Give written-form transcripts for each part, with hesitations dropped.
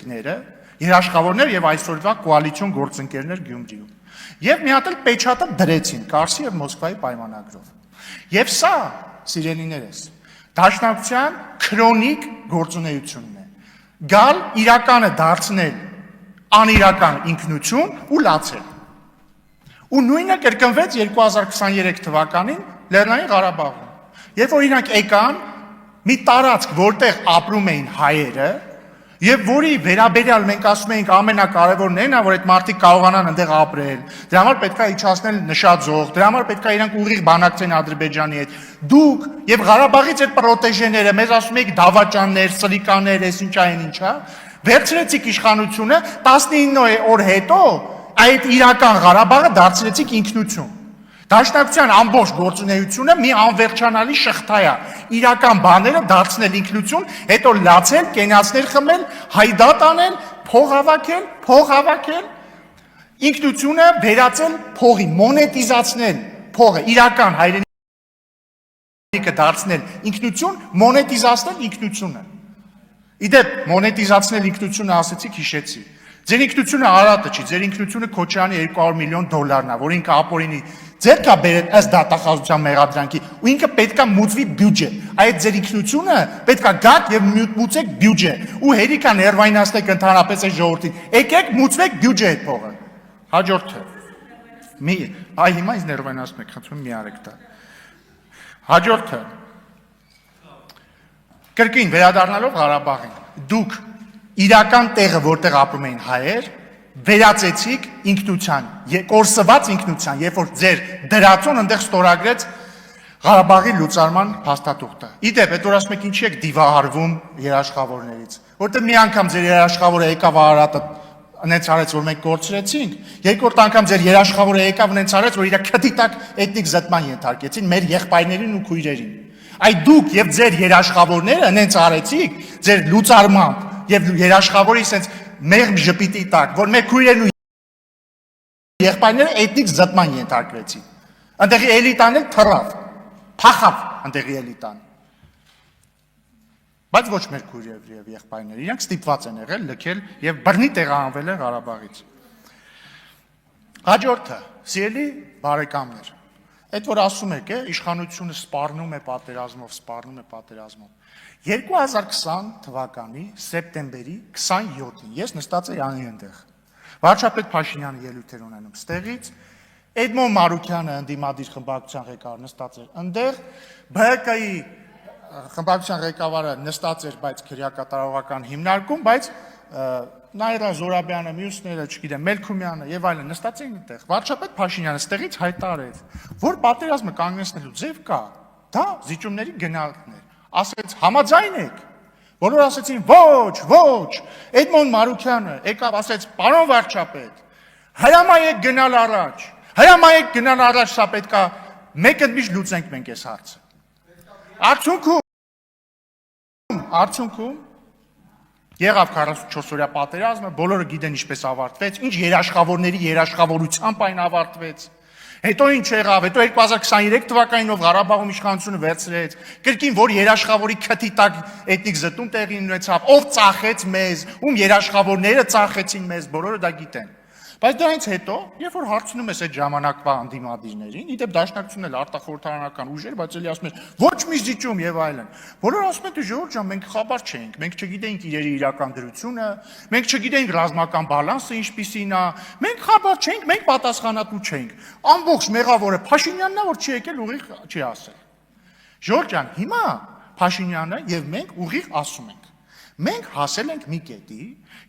գեղեցիկները, երաշխավորներ եւ այսօրվա կոալիցիոն գործընկերներ Գյումրիում։ Եվ մի հատ էլ պեչատը դրեցին Կարսի եւ Մոսկվայի պայմանագրով։ Եվ սա, սիրելիներս, դաշնակցության քրոնիկ գործունեությունն է։ Գալ իրականը դարձնել անիրական ինքնություն ու լացել։ Ու նույնը կրկնվեց 2023 թվականին Լեռնային Ղարաբաղում։ Երբ որ իրանք եկան մի տարածք, որտեղ ապրում էին հայերը, եւ որի վերաբերյալ մենք ասում ենք ամենակարևորն է նա, որ այդ մարդիկ կարողանան այնտեղ ապրել, դրա համար պետք է իջացնել նշաձող, դրա համար պետք է իրանք ուղիղ բանակցեն Ադրբեջանի հետ։ Դուք եւ Ղարաբաղից այդ պրոտեժեները մեզ ասում եք դավաճաններ, սրիկաներ, այս ինչա այն ինչա, վերցրեցիք իշխանությունը 19 օր հետո այդ իրական Ղարաբաղը դարձրեցիք ինքնություն։ Դաշնակցության ամբողջ գործունեությունը մի անվերջանալի շղթա է։ Իրական բաները դարձնել ինքնություն, հետո լացել, կենացներ խմել, հայդատ անել, փող հավաքել, ինքնությունը վերածել փողի, մոնետիզացնել փողը, իրական հայրենիքը դարձնել ինքնություն, մոնետիզացնել ինքնությունը։ Իդեպ մոնետիզացնել ինքնությունը ասեցիք, հիշեցի։ Ձեր ինքնությունը Արարատը չի, ձեր ինքնությունը Քոչարյանի $200 միլիոն է, որ ինքը ապօրինի ձեր կա բերել ըստ դատախազության մեղադրանքի, ու ինքը պետքա մուծվի բյուջե։ Այդ ձեր ինքնությունը պետքա գաք եւ մուծեք բյուջե։ Ու հերիքա ներվայնացնեք ընդհանրապես այս ժողովրդին։ Եկեք մուծվեք բյուջե այդ փողը։ Հաջորդը։ Այ հիմա ինձ ներվայնացնում եք, խնդրում եմ մի արեք դա։ Հաջորդը։ Կրկին վերադառնալով Ղարաբաղին, դուք իրական տեղը, որտեղ ապրում էին հայեր, վերածեցիք ինքնության, կորսված ինքնության, երբ որ ձեր դրածոն այնտեղ ստորագրեց Ղարաբաղի լուծարման փաստաթուղթը։ Իդեպ, այդ որ ասում եք ինչի եք դիվահարվում երաշխավորներից, որտեղ մի անգամ ձեր երաշխավորը եկավ Արարատը նենց արեց, որ մենք կորցրեցինք, երկրորդ անգամ ձեր երաշխավորը եկավ նենց արեց, որ իր քթի տակ էթնիկ զտման ենթարկեցին մեր եղբայրներին ու քույրերին։ Այդ դուք եւ ձեր երաշխավորները նենց արեցիք ձեր լուծարմամբ եւ երաշխավորի sense մեղմ ժպիտի տակ, որ մեր քույրերն ու եղբայրները էթնիկ զտման ենթարկվեցին։ Այնտեղի էլիտան էլ թռավ, փախավ այնտեղի էլիտան։ Բայց ոչ մեր քույրեր եւ եղբայրները, իրանք ստիպված են եղել լքել եւ բռնի տեղահանվել են Ղարաբաղից։ Հաջորդը, սիրելի բարեկամներ, այդ որ ասում եք, իշխանությունը սպառնում է պատերազմով։ 2020 թվականի սեպտեմբերի 27-ին ես նստած էի անի այնտեղ։ Վարչապետ Փաշինյանը ելույթ էր ունենում ստեղից, Էդմոն Մարուկյանը ընդդիմադիր խմբակցության ղեկավար նստած էր այնտեղ, ԲՀԿ-ի խմբակցության ղեկավարը նստած էր, բայց քրեակատարողական հիմնարկում, բայց Նայիրա Զորաբյանը, մյուսները, չգիտեմ, Մելքումյանը եւ այլն նստած էին այնտեղ։ Վարչապետ Փաշինյանը ստեղից հայտարարեց, որ պատերազմը կանգնեցնելու ձև կա, դա զիջումների գնալն է։ Ասեց համաձայն եք։ Բոլորը ասեցին ոչ, Էդմոն Մարուկյանը եկավ ասեց պարոն վարչապետ, հրամայեք գնալ առաջ, սա պետքա մեկ ընդմիշտ լուծենք մենք այս հարցը։ Արդյունքում եղավ 44-օրյա պատերազմը, բոլորը գիտեն ինչպես ավարտվեց, ինչ երաշխավորների երաշխավորությամբ այն ավարտվեց։ Հետո ինչ եղավ, հետո 2023 թվականին ով Ղարաբաղում իշխանությունը վերցրեց, կրկին որ երաշխավորի քթի տակ էթնիկ զտում տեղի ունեցավ, ով ծախեց մեզ, ում երաշխավորները ծախեցին մեզ, բոլորը դա գիտեն։ Բայց դրանից հետո, երբ որ հարցնում ես այդ ժամանակվա անդիմադիրներին, իդեպ դաշնակցությունն էլ արտախորհրդարանական ուժեր, բայց էլի ասում են ոչ մի զիջում եւ այլն։ Բոլորը ասում են դե Ժողովուրդ ջան, մենք խաբար չենք, մենք չգիտենք իրերի իրական դրությունը, մենք չգիտենք ռազմական բալանսը ինչպիսին է, մենք խաբար չենք, մենք պատասխանատու չենք։ Ամբողջ մեղավորը Փաշինյանն է, որ չի եկել ուղիղ չի ասել։ Ժողովուրդ ջան, հիմա Փաշինյանը եւ մենք ուղիղ ասում ենք։ Մենք հասել ենք մի կետի,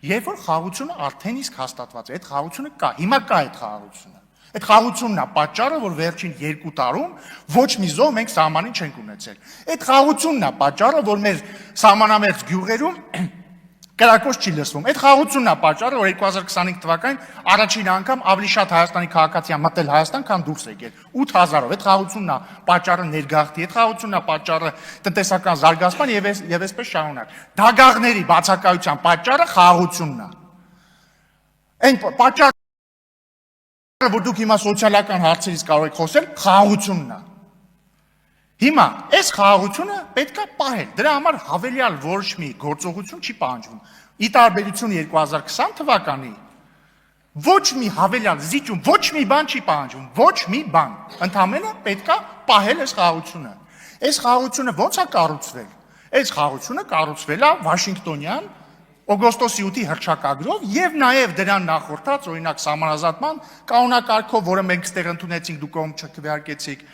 երբ որ խաղաղությունը արդեն իսկ հաստատված է, այդ խաղաղությունը կա, հիմա կա այդ խաղաղությունը։ Այդ խաղաղությունն է պատճառը, որ վերջին 2 տարում ոչ մի զոհ մենք սահմանին չենք ունեցել։ Այդ խաղաղությունն է պատճառը, որ մեր սահմանամերձ գյուղերում կրակոց չի լսվում։ Այդ խաղաղությունն է պատճառը, որ 2025 թվականին առաջին անգամ ավելի շատ Հայաստանի քաղաքացիան մտել Հայաստան, քան դուրս եկել 8000-ով։ Այդ խաղաղությունն է պատճառը ներգաղթի, այդ խաղաղությունն է պատճառը տնտեսական զարգացման եւ այսպես շարունակ։ Դագաղների բացակայության պատճառը խաղաղությունն է։ Այն պատճառը, որ դուք հիմա սոցիալական հարցերից կարող եք խոսել, խաղաղությունն է։ Հիմա այս խաղաղությունը պետք է պահել, դրա համար հավելյալ ոչ մի գործողություն չի պահանջվում։ ի տարբերություն 2020 թվականի, ոչ մի հավելյալ զիջում, ոչ մի բան չի պահանջում, ոչ մի բան։ Ընդամենը պետքա պահել այս խաղաղությունը։ Այս խաղաղությունը ո՞նց է կառուցվել։ Այս խաղաղությունը կառուցվել է Վաշինգտոնյան օգոստոսի 8-ի հռչակագրով եւ նաեւ դրան նախորդած օրինակ սահմանազատման կանոնակարգով, որը մենք ստեղ ընդունեցինք, դուք կողմ չքվեարկեցիք։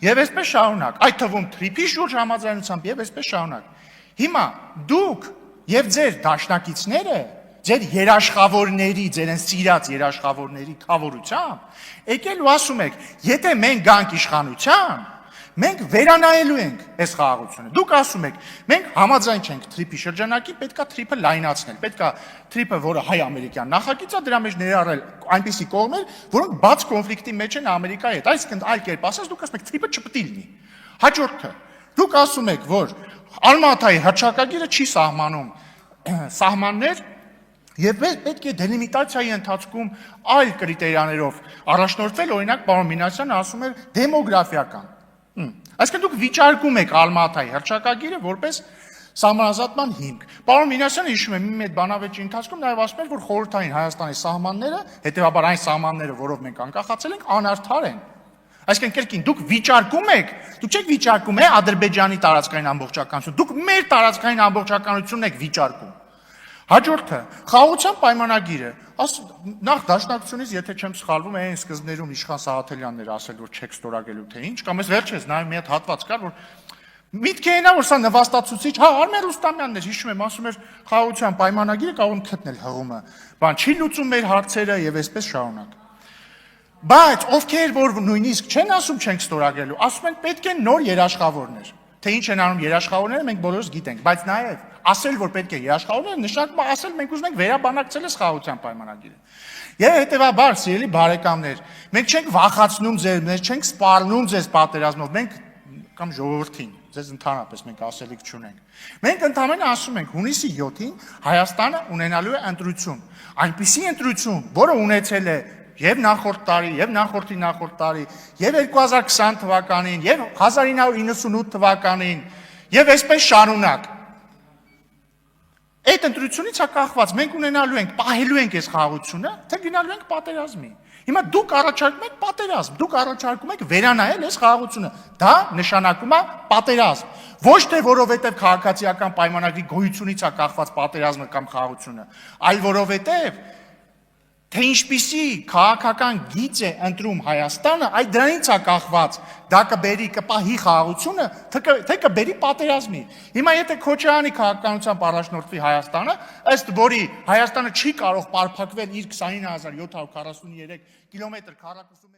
Եվ այսպես շարունակ, այդ թվում թրիփի շուրջ համաձայնությամբ եւ այսպես շարունակ։ Հիմա դուք եւ ձեր դաշնակիցները, ձեր երաշխավորների, ձեր են սիրած երաշխավորների խավորությամբ, եկել ու ասում եք, եթե մենք գանք իշխանության, մենք վերանայելու ենք այս խաղաղությունը։ Դուք ասում եք, մենք համաձայն չենք թրիփի շրջանակի, պետքա թրիփը լայնացնել, պետքա թրիփը, որը հայ-ամերիկյան նախագիծ է, դրա մեջ ներառել այնպիսի կողմեր, որոնք բաց կոնֆլիկտի մեջ են Ամերիկայի հետ։ Այսինքն այլ կերպ ասած, դուք ասում եք թրիփը չպետք է լինի։ Հաջորդը, դուք ասում եք, որ Ալմատայի հռչակագիրը չի սահմանում սահմաններ եւ պետք է դելիմիտացիայի ընթացքում այլ կրիտերիաներով առաջնորդվել, օրինակ պարոն Մինասյանը ասում էր դեմոգրաֆիական։ Այսինքն դուք վիճարկում եք Ալմատայի հռչակագիրը որպես սահմանազատման հիմք։ Պարոն Մինասյանը հիշում եմ իմ այդ բանավեճի ընթացքում նաև ասում էր, որ խորհրդային Հայաստանի սահմանները, հետեւաբար այն սահմանները, որով մենք անկախացել ենք, անարդար են։ Այսինքն կերկին դուք վիճարկում եք, դուք չեք վիճարկում Ադրբեջանի տարածքային ամբողջականություն, դուք մեր տարածքային ամբողջականությունն եք վիճարկում։ Հաջորդը, խաղաղության պայմանագիրը, նախ դաշնակցությունից, եթե չեմ սխալվում, այն սկզբներում Իշխան Սաղաթելյանն էր ասել, որ չեք ստորագրելու թե ինչ, կամ ես վերջերս նայում մի հատ հատված կար, որ միտքը այնա, որ սա նվաստացուցիչ, Արմեն Ռուստամյանն էր, հիշում եմ, ասում էր խաղաղության պայմանագիրը կարող եմ գտնել հղումը, բան չի լուծում մեր հարցերը եւ այսպես շարունակ։ Բայց ովքեր որ նույնիսկ չեն ասում չենք ստորագրելու, ասում են պետք է նոր երաշխավորներ։ Թե ինչ են անում երաշխավորները, մենք բոլորս գիտենք, բայց նաև ասել, որ պետք է երաշխավորներ, նշանակում է ասել, մենք ուզում ենք վերաբանակցել այս խաղաղության պայմանագիրը։ Եվ հետևաբար, սիրելի բարեկամներ, մենք չենք վախացնում ձեզ, մենք չենք սպառնում ձեզ պատերազմով, մենք կամ ժողովրդին, ձեզ ընդհանրապես մենք ասելիք չունենք։ Մենք ընդհանրապես ասում ենք, հունիսի 7-ին Հայաստանը ունենալու է ընտրություն, այնպիսի ընտրություն, որը ունեցել է եւ նախորդ տարի, եւ նախորդի նախորդ տարի, եւ 2020 թվականին, եւ 1998 թվականին, եւ այսպես շարունակ։ Այդ ընտրությունից է կախված, մենք ունենալու ենք, պահելու ենք այս խաղաղությունը, թե գնալու ենք պատերազմի։ Հիմա դուք առաջարկում եք պատերազմ, դուք առաջարկում եք վերանայել այս խաղաղությունը։ Դա նշանակում է պատերազմ։ Ոչ թե որովհետեւ քաղաքացիական պայմանագրի գոյությունից է կախված պատերազմը կամ խաղաղությունը, այլ որովհետեւ թե ինչպիսի քաղաքական գիծ է ընտրում Հայաստանը, այդ դրանից է կախված, դա կբերի կպահի խաղաղությունը, թե կբերի պատերազմի։ Հիմա եթե Քոչարյանի քաղաքականությամբ առաջնորդվի Հայաստանը, ըստ որի Հայաստանը չի կարող պարփակվել իր 29743 կիլոմետր քառակուսու